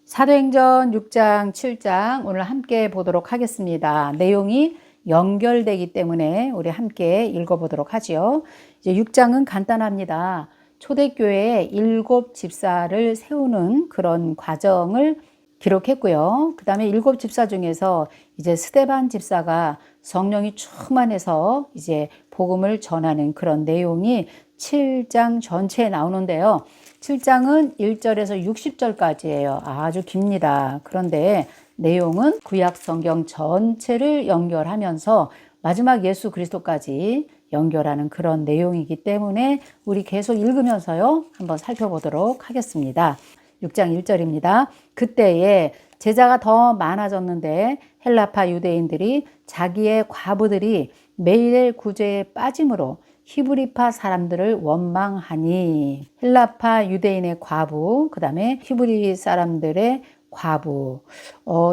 사도행전 6장, 7장 오늘 함께 보도록 하겠습니다. 내용이 연결되기 때문에 우리 함께 읽어보도록 하지요. 이제 6장은 간단합니다. 초대교회에 7 집사를 세우는 그런 과정을 기록했고요. 그 다음에 7 집사 중에서 이제 스데반 집사가 성령이 충만해서 이제 복음을 전하는 그런 내용이 7장 전체에 나오는데요. 7장은 1절에서 60절까지예요. 아주 깁니다. 그런데 내용은 구약 성경 전체를 연결하면서 마지막 예수 그리스도까지 연결하는 그런 내용이기 때문에 우리 계속 읽으면서요. 한번 살펴보도록 하겠습니다. 6장 1절입니다. 그때에 제자가 더 많아졌는데 헬라파 유대인들이 자기의 과부들이 매일 구제에 빠짐으로 히브리파 사람들을 원망하니, 헬라파 유대인의 과부, 그 다음에 히브리 사람들의 과부,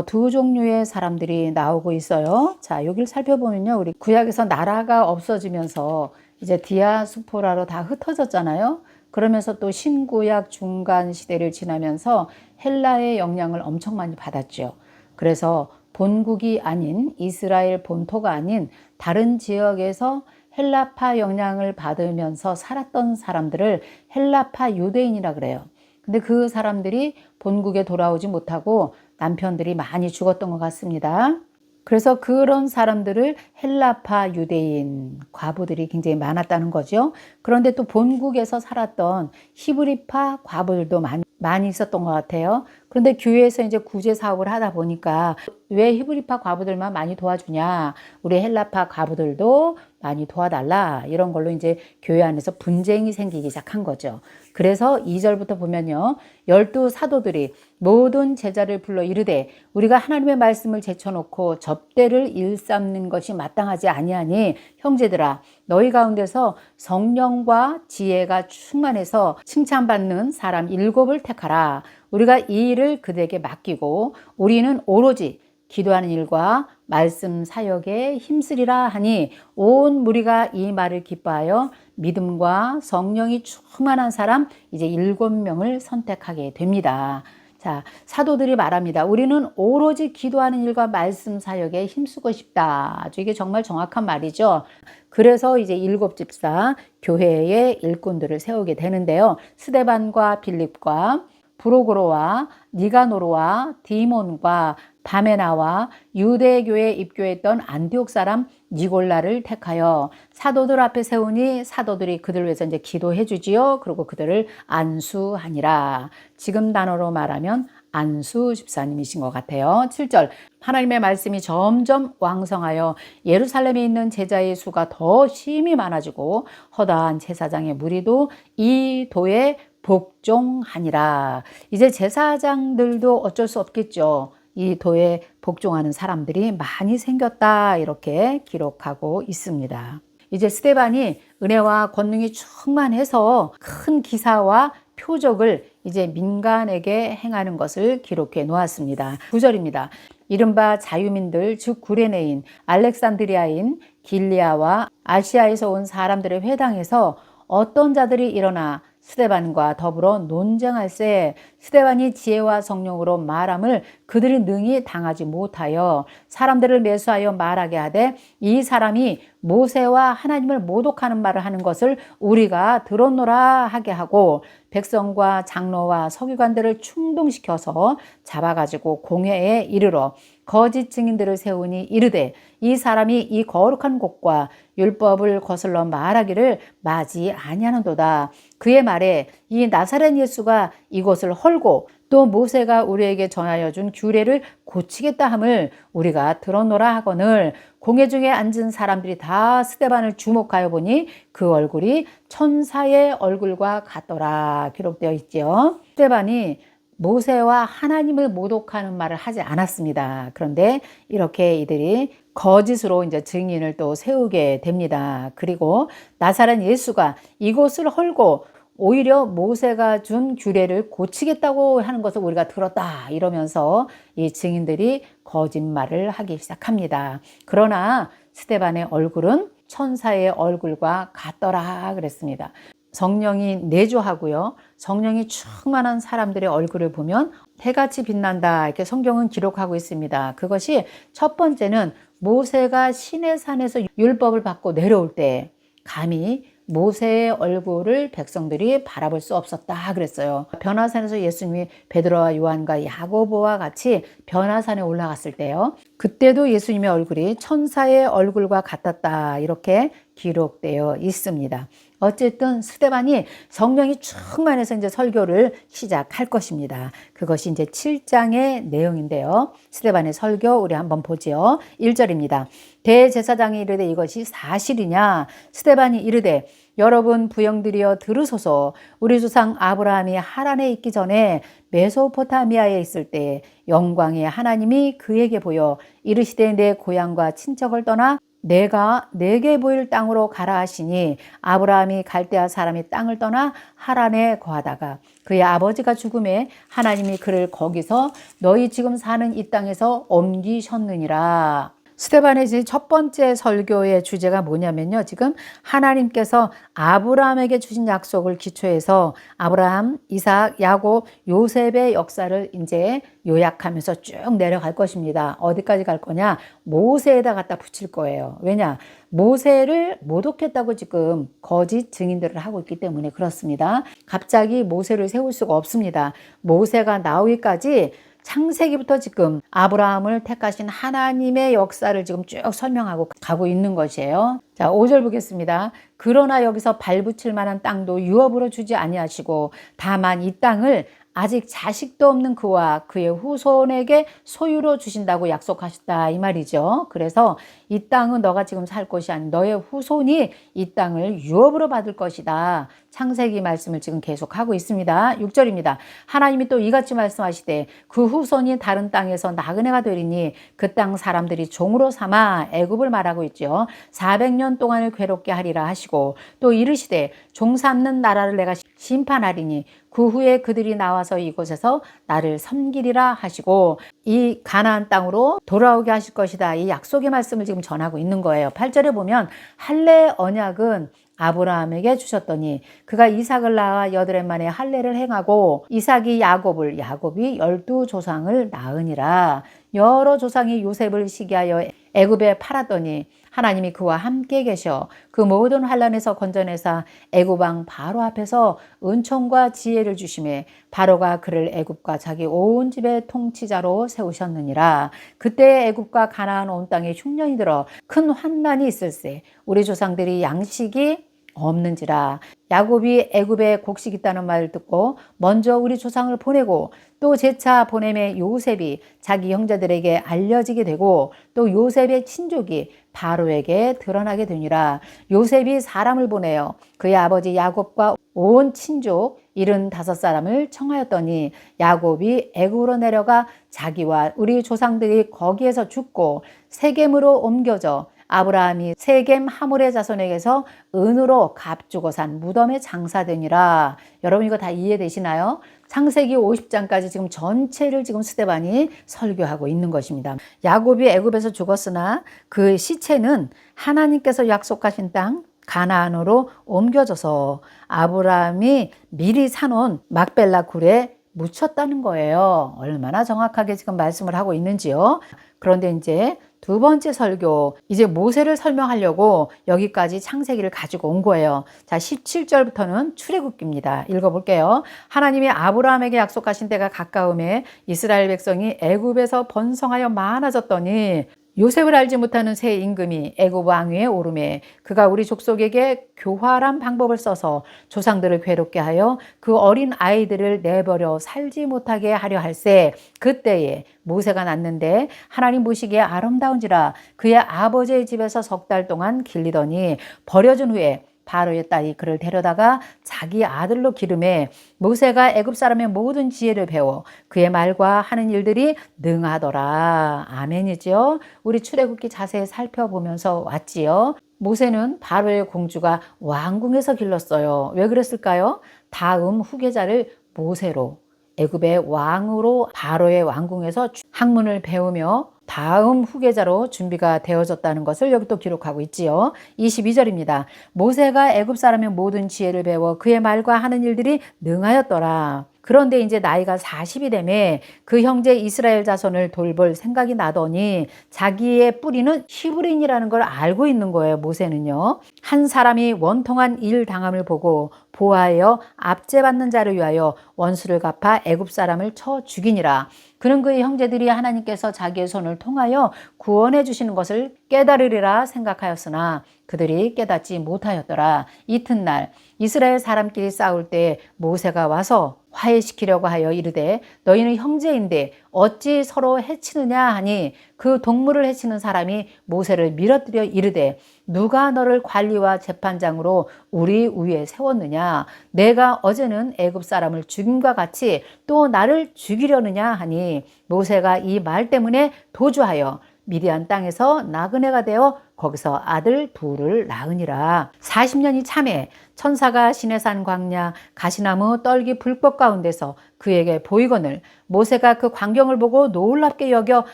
두 종류의 사람들이 나오고 있어요. 자, 여기를 살펴보면요, 우리 구약에서 나라가 없어지면서 이제 디아스포라로 다 흩어졌잖아요. 그러면서 또 신구약 중간 시대를 지나면서 헬라의 영향을 엄청 많이 받았죠. 그래서 본국이 아닌 이스라엘 본토가 아닌 다른 지역에서 헬라파 영향을 받으면서 살았던 사람들을 헬라파 유대인이라 그래요. 근데 그 사람들이 본국에 돌아오지 못하고 남편들이 많이 죽었던 것 같습니다. 그래서 그런 사람들을 헬라파 유대인, 과부들이 굉장히 많았다는 거죠. 그런데 또 본국에서 살았던 히브리파 과부들도 많이 있었던 것 같아요. 그런데 교회에서 이제 구제 사업을 하다 보니까 왜 히브리파 과부들만 많이 도와주냐? 우리 헬라파 과부들도 많이 도와달라. 이런 걸로 이제 교회 안에서 분쟁이 생기기 시작한 거죠. 그래서 2절부터 보면요. 12 사도들이 모든 제자를 불러 이르되 우리가 하나님의 말씀을 제쳐놓고 접대를 일삼는 것이 마땅하지 아니하니 형제들아 너희 가운데서 성령과 지혜가 충만해서 칭찬받는 사람 7을 택하라. 우리가 이 일을 그들에게 맡기고 우리는 오로지 기도하는 일과 말씀 사역에 힘쓰리라 하니 온 무리가 이 말을 기뻐하여 믿음과 성령이 충만한 사람 이제 7명을 선택하게 됩니다. 자, 사도들이 말합니다. 우리는 오로지 기도하는 일과 말씀 사역에 힘쓰고 싶다. 아주 이게 정말 정확한 말이죠. 그래서 이제 7 집사 교회의 일꾼들을 세우게 되는데요. 스데반과 빌립과 브로고로와 니가노로와 디몬과 바메나와 유대교에 입교했던 안디옥 사람 니골라를 택하여 사도들 앞에 세우니 사도들이 그들을 위해서 이제 기도해 주지요. 그리고 그들을 안수하니라. 지금 단어로 말하면 안수 집사님이신 것 같아요. 7절 하나님의 말씀이 점점 왕성하여 예루살렘에 있는 제자의 수가 더 심히 많아지고 허다한 제사장의 무리도 이 도에 복종하니라. 이제 제사장들도 어쩔 수 없겠죠. 이 도에 복종하는 사람들이 많이 생겼다 이렇게 기록하고 있습니다. 이제 스데반이 은혜와 권능이 충만해서 큰 기사와 표적을 이제 민간에게 행하는 것을 기록해 놓았습니다. 9절입니다. 이른바 자유민들 즉 구레네인, 알렉산드리아인, 길리아와 아시아에서 온 사람들의 회당에서 어떤 자들이 일어나 스데반과 더불어 논쟁할세 스데반이 지혜와 성령으로 말함을 그들이 능히 당하지 못하여 사람들을 매수하여 말하게 하되 이 사람이 모세와 하나님을 모독하는 말을 하는 것을 우리가 들었노라 하게 하고 백성과 장로와 서기관들을 충동시켜서 잡아가지고 공회에 이르러 거짓 증인들을 세우니 이르되 이 사람이 이 거룩한 곳과 율법을 거슬러 말하기를 마지 아니하는도다. 그의 말에 이 나사렛 예수가 이곳을 헐고 또 모세가 우리에게 전하여 준 규례를 고치겠다 함을 우리가 들었노라 하거늘 공회 중에 앉은 사람들이 다 스데반을 주목하여 보니 그 얼굴이 천사의 얼굴과 같더라 기록되어 있죠. 스데반이 모세와 하나님을 모독하는 말을 하지 않았습니다. 그런데 이렇게 이들이 거짓으로 이제 증인을 또 세우게 됩니다. 그리고 나사렛 예수가 이곳을 헐고 오히려 모세가 준 규례를 고치겠다고 하는 것을 우리가 들었다 이러면서 이 증인들이 거짓말을 하기 시작합니다. 그러나 스데반의 얼굴은 천사의 얼굴과 같더라 그랬습니다. 성령이 내주하고요. 성령이 충만한 사람들의 얼굴을 보면 해같이 빛난다. 이렇게 성경은 기록하고 있습니다. 그것이 첫 번째는 모세가 시내산에서 율법을 받고 내려올 때 감히 모세의 얼굴을 백성들이 바라볼 수 없었다 그랬어요. 변화산에서 예수님이 베드로와 요한과 야고보와 같이 변화산에 올라갔을 때요. 그때도 예수님의 얼굴이 천사의 얼굴과 같았다. 이렇게 기록되어 있습니다. 어쨌든 스데반이 성령이 충만해서 이제 설교를 시작할 것입니다. 그것이 이제 7장의 내용인데요. 스데반의 설교 우리 한번 보죠. 1절입니다. 대제사장이 이르되 이것이 사실이냐? 스데반이 이르되 여러분 부형들이여 들으소서. 우리 조상 아브라함이 하란에 있기 전에 메소포타미아에 있을 때 영광의 하나님이 그에게 보여 이르시되 내 고향과 친척을 떠나 내가 내게 보일 땅으로 가라 하시니 아브라함이 갈대아 사람이 땅을 떠나 하란에 거하다가 그의 아버지가 죽음에 하나님이 그를 거기서 너희 지금 사는 이 땅에서 옮기셨느니라. 스데반의 첫 번째 설교의 주제가 뭐냐면요. 지금 하나님께서 아브라함에게 주신 약속을 기초해서 아브라함, 이삭, 야곱, 요셉의 역사를 이제 요약하면서 쭉 내려갈 것입니다. 어디까지 갈 거냐? 모세에다 갖다 붙일 거예요. 왜냐? 모세를 모독했다고 지금 거짓 증인들을 하고 있기 때문에 그렇습니다. 갑자기 모세를 세울 수가 없습니다. 모세가 나오기까지 창세기부터 지금 아브라함을 택하신 하나님의 역사를 지금 쭉 설명하고 가고 있는 것이에요. 자, 5절 보겠습니다. 그러나 여기서 발붙일 만한 땅도 유업으로 주지 아니하시고 다만 이 땅을 아직 자식도 없는 그와 그의 후손에게 소유로 주신다고 약속하셨다 이 말이죠. 그래서 이 땅은 너가 지금 살 것이 아닌 너의 후손이 이 땅을 유업으로 받을 것이다. 창세기 말씀을 지금 계속하고 있습니다. 6절입니다. 하나님이 또 이같이 말씀하시되 그 후손이 다른 땅에서 나그네가 되리니 그 땅 사람들이 종으로 삼아 애굽을 말하고 있죠. 400년 동안을 괴롭게 하리라 하시고 또 이르시되 종 삼는 나라를 내가 심판하리니 그 후에 그들이 나와서 이곳에서 나를 섬기리라 하시고 이 가나안 땅으로 돌아오게 하실 것이다. 이 약속의 말씀을 지금 전하고 있는 거예요. 8절에 보면 할례 언약은 아브라함에게 주셨더니 그가 이삭을 낳아 8해 만에 할례를 행하고 이삭이 야곱을 야곱이 12조상을 낳으니라. 여러 조상이 요셉을 시기하여 애굽에 팔았더니 하나님이 그와 함께 계셔 그 모든 환난에서 건져내사 애굽 왕 바로 앞에서 은총과 지혜를 주심에 바로가 그를 애굽과 자기 온 집의 통치자로 세우셨느니라. 그때 애굽과 가나안 온 땅에 흉년이 들어 큰 환난이 있을세 우리 조상들이 양식이 없는지라. 야곱이 애굽에 곡식 있다는 말을 듣고 먼저 우리 조상을 보내고 또 제차 보냄에 요셉이 자기 형제들에게 알려지게 되고 또 요셉의 친족이 바로에게 드러나게 되니라. 요셉이 사람을 보내어 그의 아버지 야곱과 온 친족 75사람을 청하였더니 야곱이 애굽으로 내려가 자기와 우리 조상들이 거기에서 죽고 세겜으로 옮겨져 아브라함이 세겜 하물의 자손에게서 은으로 값주고 산 무덤에 장사되니라. 여러분 이거 다 이해되시나요? 창세기 50장까지 지금 전체를 지금 스데반이 설교하고 있는 것입니다. 야곱이 애굽에서 죽었으나 그 시체는 하나님께서 약속하신 땅 가나안으로 옮겨져서 아브라함이 미리 사놓은 막벨라 굴에 묻혔다는 거예요. 얼마나 정확하게 지금 말씀을 하고 있는지요. 그런데 이제 두 번째 설교, 이제 모세를 설명하려고 여기까지 창세기를 가지고 온 거예요. 자, 17절부터는 출애굽기입니다. 읽어볼게요. 하나님이 아브라함에게 약속하신 때가 가까움에 이스라엘 백성이 애굽에서 번성하여 많아졌더니 요셉을 알지 못하는 새 임금이 애굽 왕위에 오르매 그가 우리 족속에게 교활한 방법을 써서 조상들을 괴롭게 하여 그 어린 아이들을 내버려 살지 못하게 하려 할세. 그때에 모세가 낳는데 하나님 보시기에 아름다운지라 그의 아버지의 집에서 6달 동안 길리더니 버려진 후에 바로의 딸이 그를 데려다가 자기 아들로 기름해 모세가 애굽 사람의 모든 지혜를 배워 그의 말과 하는 일들이 능하더라. 아멘이죠. 우리 출애굽기 자세히 살펴보면서 왔지요. 모세는 바로의 공주가 왕궁에서 길렀어요. 왜 그랬을까요? 다음 후계자를 모세로 애굽의 왕으로 바로의 왕궁에서 학문을 배우며 다음 후계자로 준비가 되어졌다는 것을 여기 또 기록하고 있지요. 22절입니다. 모세가 애굽 사람의 모든 지혜를 배워 그의 말과 하는 일들이 능하였더라. 그런데 이제 나이가 40이 되매 그 형제 이스라엘 자손을 돌볼 생각이 나더니 자기의 뿌리는 히브리인이라는 걸 알고 있는 거예요. 모세는요. 한 사람이 원통한 일 당함을 보고 보아하여 압제받는 자를 위하여 원수를 갚아 애굽 사람을 쳐 죽이니라. 그는 그의 형제들이 하나님께서 자기의 손을 통하여 구원해 주시는 것을 깨달으리라 생각하였으나 그들이 깨닫지 못하였더라. 이튿날 이스라엘 사람끼리 싸울 때 모세가 와서 화해시키려고 하여 이르되 너희는 형제인데 어찌 서로 해치느냐 하니 그 동물을 해치는 사람이 모세를 밀어뜨려 이르되 누가 너를 관리와 재판장으로 우리 위에 세웠느냐? 내가 어제는 애굽 사람을 죽임과 같이 또 나를 죽이려느냐 하니 모세가 이 말 때문에 도주하여 미디안 땅에서 나그네가 되어 거기서 아들 둘을 낳으니라. 40년이 참에 천사가 시내산 광야 가시나무 떨기 불꽃 가운데서 그에게 보이거늘 모세가 그 광경을 보고 놀랍게 여겨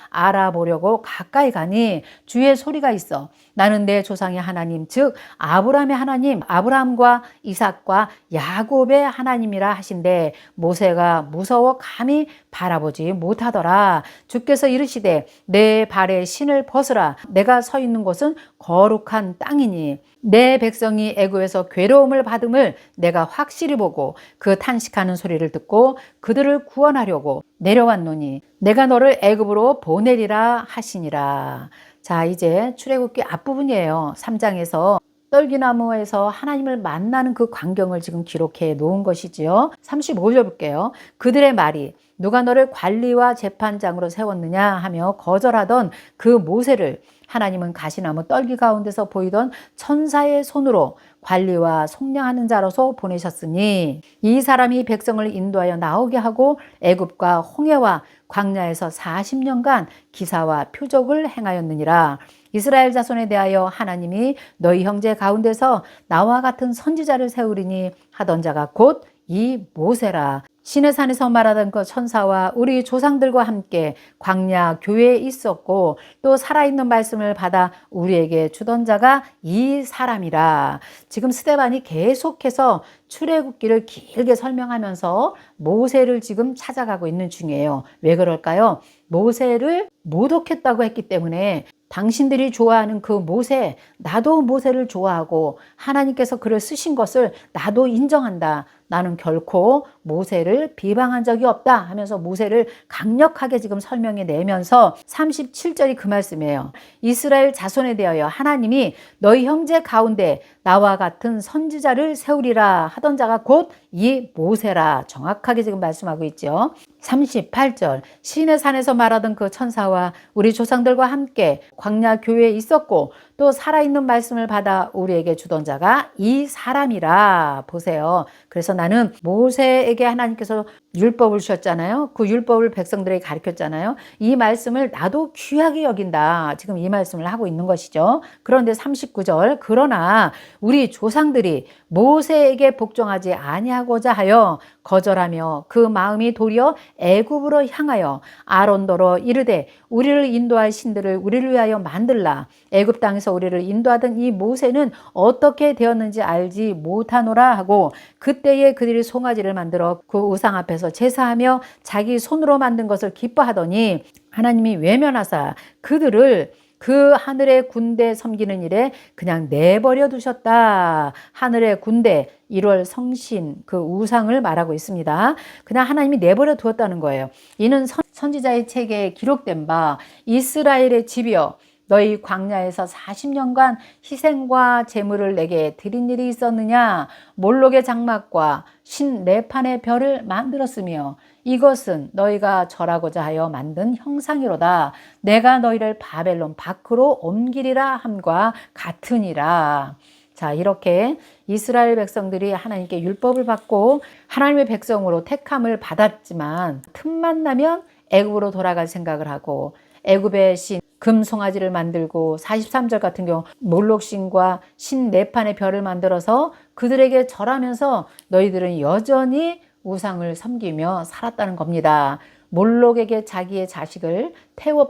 알아보려고 가까이 가니 주의 소리가 있어 나는 내 조상의 하나님 즉 아브라함의 하나님 아브라함과 이삭과 야곱의 하나님이라 하신대 모세가 무서워 감히 바라보지 못하더라. 주께서 이르시되 내 발에 신을 벗으라. 내가 서 있는 곳은 거룩한 땅이니 내 백성이 애굽에서 괴로움을 받음을 내가 확실히 보고 그 탄식하는 소리를 듣고 그들을 구원하려고 내려왔노니 내가 너를 애굽으로 보내리라 하시니라. 자, 이제 출애굽기 앞부분이에요. 3장에서 떨기나무에서 하나님을 만나는 그 광경을 지금 기록해 놓은 것이지요. 35절 볼게요. 그들의 말이 누가 너를 관리와 재판장으로 세웠느냐 하며 거절하던 그 모세를 하나님은 가시나무 떨기 가운데서 보이던 천사의 손으로 관리와 속량하는 자로서 보내셨으니 이 사람이 백성을 인도하여 나오게 하고 애굽과 홍해와 광야에서 40년간 기사와 표적을 행하였느니라. 이스라엘 자손에 대하여 하나님이 너희 형제 가운데서 나와 같은 선지자를 세우리니 하던 자가 곧 이 모세라. 시내산에서 말하던 그 천사와 우리 조상들과 함께 광야 교회에 있었고 또 살아있는 말씀을 받아 우리에게 주던 자가 이 사람이라. 지금 스데반이 계속해서 출애굽기를 길게 설명하면서 모세를 지금 찾아가고 있는 중이에요. 왜 그럴까요? 모세를 모독했다고 했기 때문에 당신들이 좋아하는 그 모세, 나도 모세를 좋아하고 하나님께서 그를 쓰신 것을 나도 인정한다. 나는 결코 모세를 비방한 적이 없다 하면서 모세를 강력하게 지금 설명해 내면서 37절이 그 말씀이에요. 이스라엘 자손에 대하여 하나님이 너희 형제 가운데 나와 같은 선지자를 세우리라 하던 자가 곧 이 모세라. 정확하게 지금 말씀하고 있죠. 38절 시내산에서 말하던 그 천사와 우리 조상들과 함께 광야 교회에 있었고 또 살아있는 말씀을 받아 우리에게 주던 자가 이 사람이라. 보세요. 그래서 나는 모세에게 하나님께서 율법을 주셨잖아요. 그 율법을 백성들에게 가르쳤잖아요. 이 말씀을 나도 귀하게 여긴다. 지금 이 말씀을 하고 있는 것이죠. 그런데 39절 그러나 우리 조상들이 모세에게 복종하지 아니하고자 하여 거절하며 그 마음이 도리어 애굽으로 향하여 아론더러 이르되 우리를 인도할 신들을 우리를 위하여 만들라. 애굽 땅에서 우리를 인도하던 이 모세는 어떻게 되었는지 알지 못하노라 하고 그때에 그들이 송아지를 만들어 그 우상 앞에서 제사하며 자기 손으로 만든 것을 기뻐하더니 하나님이 외면하사 그들을 그 하늘의 군대 섬기는 일에 그냥 내버려 두셨다. 하늘의 군대 1월 성신 그 우상을 말하고 있습니다. 그냥 하나님이 내버려 두었다는 거예요. 이는 선지자의 책에 기록된 바 이스라엘의 집이여 너희 광야에서 40년간 희생과 제물을 내게 드린 일이 있었느냐? 몰록의 장막과 신 네판의 별을 만들었으며 이것은 너희가 절하고자 하여 만든 형상이로다. 내가 너희를 바벨론 밖으로 옮기리라 함과 같으니라. 자, 이렇게 이스라엘 백성들이 하나님께 율법을 받고 하나님의 백성으로 택함을 받았지만 틈만 나면 애굽으로 돌아갈 생각을 하고 애굽의 신 금송아지를 만들고 43절 같은 경우 몰록신과 신 네판의 별을 만들어서 그들에게 절하면서 너희들은 여전히 우상을 섬기며 살았다는 겁니다. 몰록에게 자기의 자식을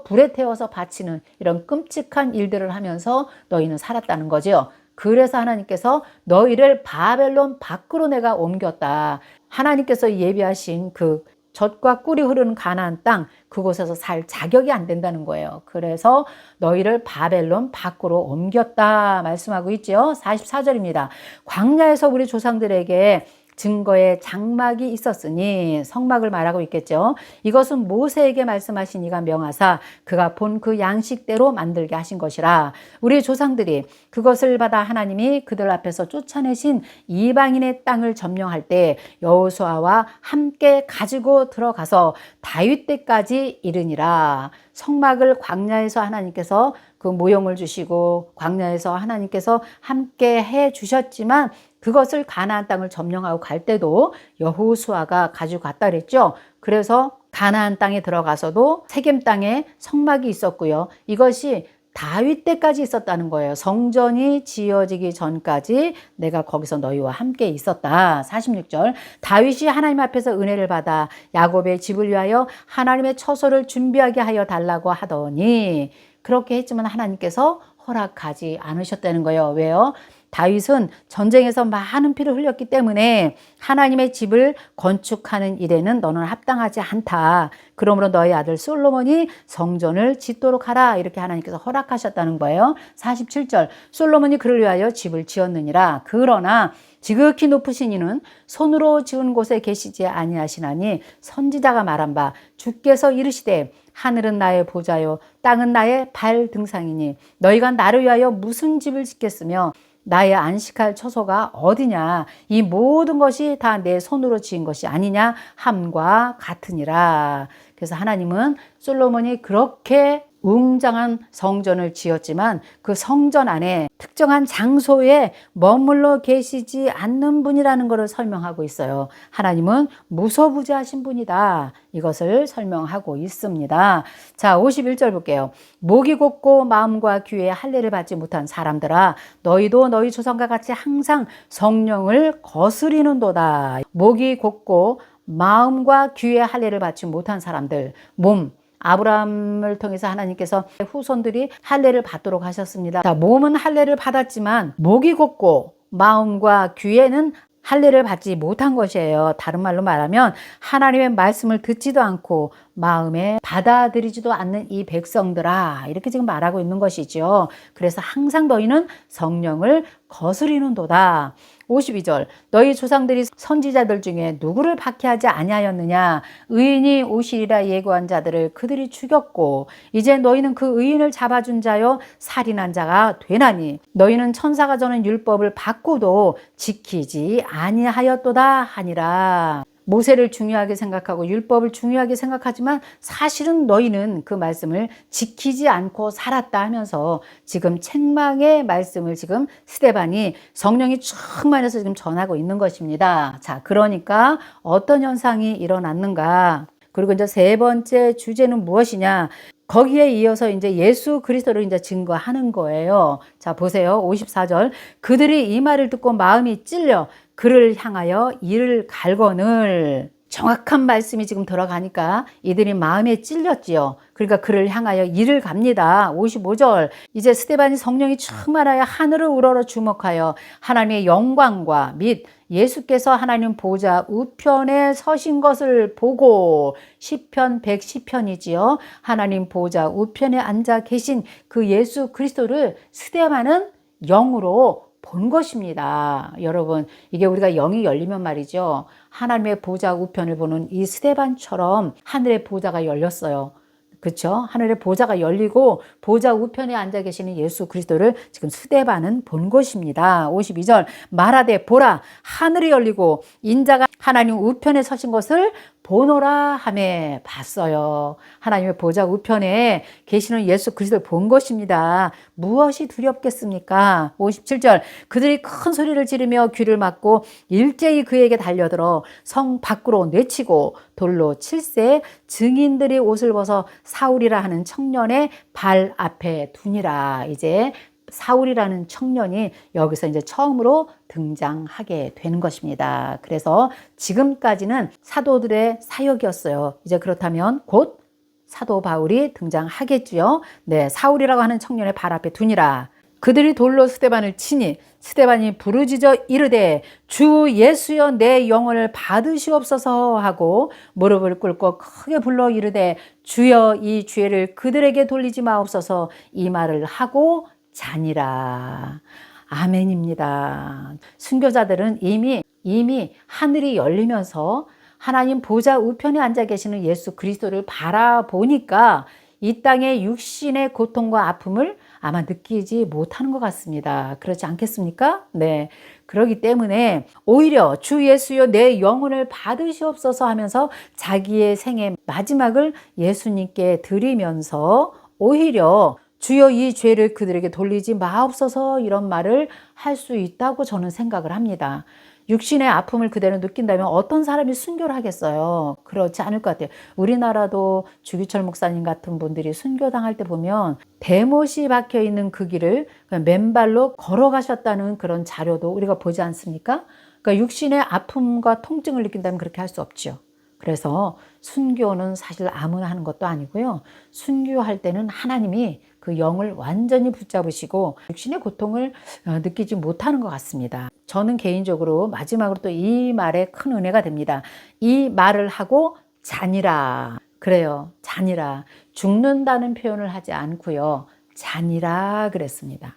불에 태워서 바치는 이런 끔찍한 일들을 하면서 너희는 살았다는 거죠. 그래서 하나님께서 너희를 바벨론 밖으로 내가 옮겼다. 하나님께서 예비하신 그 젖과 꿀이 흐르는 가나안 땅, 그곳에서 살 자격이 안 된다는 거예요. 그래서 너희를 바벨론 밖으로 옮겼다 말씀하고 있죠. 44절입니다. 광야에서 우리 조상들에게 증거의 장막이 있었으니, 성막을 말하고 있겠죠. 이것은 모세에게 말씀하신 이가 명하사 그가 본 그 양식대로 만들게 하신 것이라. 우리 조상들이 그것을 받아 하나님이 그들 앞에서 쫓아내신 이방인의 땅을 점령할 때 여호수아와 함께 가지고 들어가서 다윗 때까지 이르니라. 성막을 광야에서 하나님께서 그 모형을 주시고 광야에서 하나님께서 함께 해 주셨지만, 그것을 가나안 땅을 점령하고 갈 때도 여호수아가 가지고 갔다 그랬죠. 그래서 가나안 땅에 들어가서도 세겜 땅에 성막이 있었고요. 이것이 다윗 때까지 있었다는 거예요. 성전이 지어지기 전까지 내가 거기서 너희와 함께 있었다. 46절. 다윗이 하나님 앞에서 은혜를 받아 야곱의 집을 위하여 하나님의 처소를 준비하게 하여 달라고 하더니, 그렇게 했지만 하나님께서 허락하지 않으셨다는 거예요. 왜요? 다윗은 전쟁에서 많은 피를 흘렸기 때문에 하나님의 집을 건축하는 일에는 너는 합당하지 않다. 그러므로 너희 아들 솔로몬이 성전을 짓도록 하라. 이렇게 하나님께서 허락하셨다는 거예요. 47절. 솔로몬이 그를 위하여 집을 지었느니라. 그러나 지극히 높으신 이는 손으로 지은 곳에 계시지 아니하시나니, 선지자가 말한 바 주께서 이르시되 하늘은 나의 보좌요 땅은 나의 발 등상이니 너희가 나를 위하여 무슨 집을 짓겠으며 나의 안식할 처소가 어디냐. 이 모든 것이 다 내 손으로 지은 것이 아니냐 함과 같으니라. 그래서 하나님은 솔로몬이 그렇게 웅장한 성전을 지었지만 그 성전 안에 특정한 장소에 머물러 계시지 않는 분이라는 것을 설명하고 있어요. 하나님은 무소부재하신 분이다. 이것을 설명하고 있습니다. 자, 51절 볼게요. 목이 곧고 마음과 귀에 할례를 받지 못한 사람들아, 너희도 너희 조상과 같이 항상 성령을 거스리는도다. 목이 곧고 마음과 귀에 할례를 받지 못한 사람들, 몸, 아브라함을 통해서 하나님께서 후손들이 할례를 받도록 하셨습니다. 자, 몸은 할례를 받았지만 목이 곧고 마음과 귀에는 할례를 받지 못한 것이에요. 다른 말로 말하면 하나님의 말씀을 듣지도 않고 마음에 받아들이지도 않는 이 백성들아, 이렇게 지금 말하고 있는 것이죠. 그래서 항상 너희는 성령을 거스리는도다. 52절. 너희 조상들이 선지자들 중에 누구를 박해하지 아니하였느냐. 의인이 오시리라 예고한 자들을 그들이 죽였고 이제 너희는 그 의인을 잡아준 자여 살인한 자가 되나니 너희는 천사가 저는 율법을 받고도 지키지 아니하였도다 하니라. 모세를 중요하게 생각하고 율법을 중요하게 생각하지만 사실은 너희는 그 말씀을 지키지 않고 살았다 하면서 지금 책망의 말씀을 지금 스데반이 성령이 충만해서 지금 전하고 있는 것입니다. 자, 그러니까 어떤 현상이 일어났는가? 그리고 이제 세 번째 주제는 무엇이냐? 거기에 이어서 이제 예수 그리스도를 이제 증거하는 거예요. 자, 보세요. 54절. 그들이 이 말을 듣고 마음이 찔려 그를 향하여 이를 갈거늘. 정확한 말씀이 지금 들어가니까 이들이 마음에 찔렸지요. 그러니까 그를 향하여 이를 갑니다. 55절. 이제 스데반이 성령이 충만하여 하늘을 우러러 주목하여 하나님의 영광과 및 예수께서 하나님 보좌 우편에 서신 것을 보고, 시편 110편이지요. 하나님 보좌 우편에 앉아 계신 그 예수 그리스도를 스데반은 영으로 본 것입니다. 여러분, 이게 우리가 영이 열리면 말이죠. 하나님의 보좌 우편을 보는 이 스데반처럼 하늘의 보좌가 열렸어요. 그렇죠? 하늘의 보좌가 열리고 보좌 우편에 앉아 계시는 예수 그리스도를 지금 스데반은 본 것입니다. 52절. 말하되 보라, 하늘이 열리고 인자가 하나님 우편에 서신 것을 보노라 하며 봤어요. 하나님의 보좌 우편에 계시는 예수 그리스도를 본 것입니다. 무엇이 두렵겠습니까? 57절. 그들이 큰 소리를 지르며 귀를 막고 일제히 그에게 달려들어 성 밖으로 내치고 돌로 칠세 증인들이 옷을 벗어 사울이라 하는 청년의 발 앞에 두니라. 이제 사울이라는 청년이 여기서 이제 처음으로 등장하게 되는 것입니다. 그래서 지금까지는 사도들의 사역이었어요. 이제 그렇다면 곧 사도 바울이 등장하겠지요. 네, 사울이라고 하는 청년의 발 앞에 두니라. 그들이 돌로 스데반을 치니 스데반이 부르짖어 이르되 주 예수여 내 영혼을 받으시옵소서 하고 무릎을 꿇고 크게 불러 이르되 주여 이 죄를 그들에게 돌리지 마옵소서 이 말을 하고 자니라. 아멘입니다. 순교자들은 이미 하늘이 열리면서 하나님 보좌 우편에 앉아 계시는 예수 그리스도를 바라보니까 이 땅의 육신의 고통과 아픔을 아마 느끼지 못하는 것 같습니다. 그렇지 않겠습니까? 네. 그렇기 때문에 오히려 주 예수여 내 영혼을 받으시옵소서 하면서 자기의 생의 마지막을 예수님께 드리면서 오히려 주여 이 죄를 그들에게 돌리지 마옵소서 이런 말을 할 수 있다고 저는 생각을 합니다. 육신의 아픔을 그대로 느낀다면 어떤 사람이 순교를 하겠어요? 그렇지 않을 것 같아요. 우리나라도 주기철 목사님 같은 분들이 순교당할 때 보면 대못이 박혀 있는 그 길을 맨발로 걸어가셨다는 그런 자료도 우리가 보지 않습니까? 그러니까 육신의 아픔과 통증을 느낀다면 그렇게 할 수 없죠. 그래서 순교는 사실 아무나 하는 것도 아니고요. 순교할 때는 하나님이 그 영을 완전히 붙잡으시고 육신의 고통을 느끼지 못하는 것 같습니다. 저는 개인적으로 마지막으로 또 이 말에 큰 은혜가 됩니다. 이 말을 하고 자니라. 그래요. 자니라. 죽는다는 표현을 하지 않고요. 자니라 그랬습니다.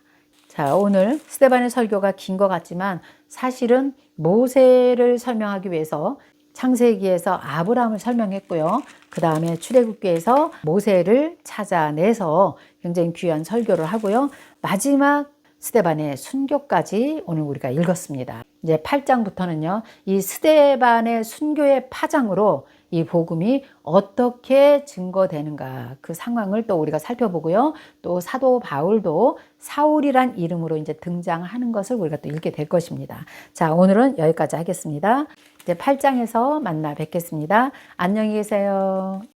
자, 오늘 스데반의 설교가 긴 것 같지만 사실은 모세를 설명하기 위해서 창세기에서 아브라함을 설명했고요. 그 다음에 출애굽기에서 모세를 찾아내서 굉장히 귀한 설교를 하고요. 마지막 스데반의 순교까지 오늘 우리가 읽었습니다. 이제 8장부터는요. 이 스데반의 순교의 파장으로 이 복음이 어떻게 증거되는가 그 상황을 또 우리가 살펴보고요. 또 사도 바울도 사울이란 이름으로 이제 등장하는 것을 우리가 또 읽게 될 것입니다. 자, 오늘은 여기까지 하겠습니다. 이제 8장에서 만나 뵙겠습니다. 안녕히 계세요.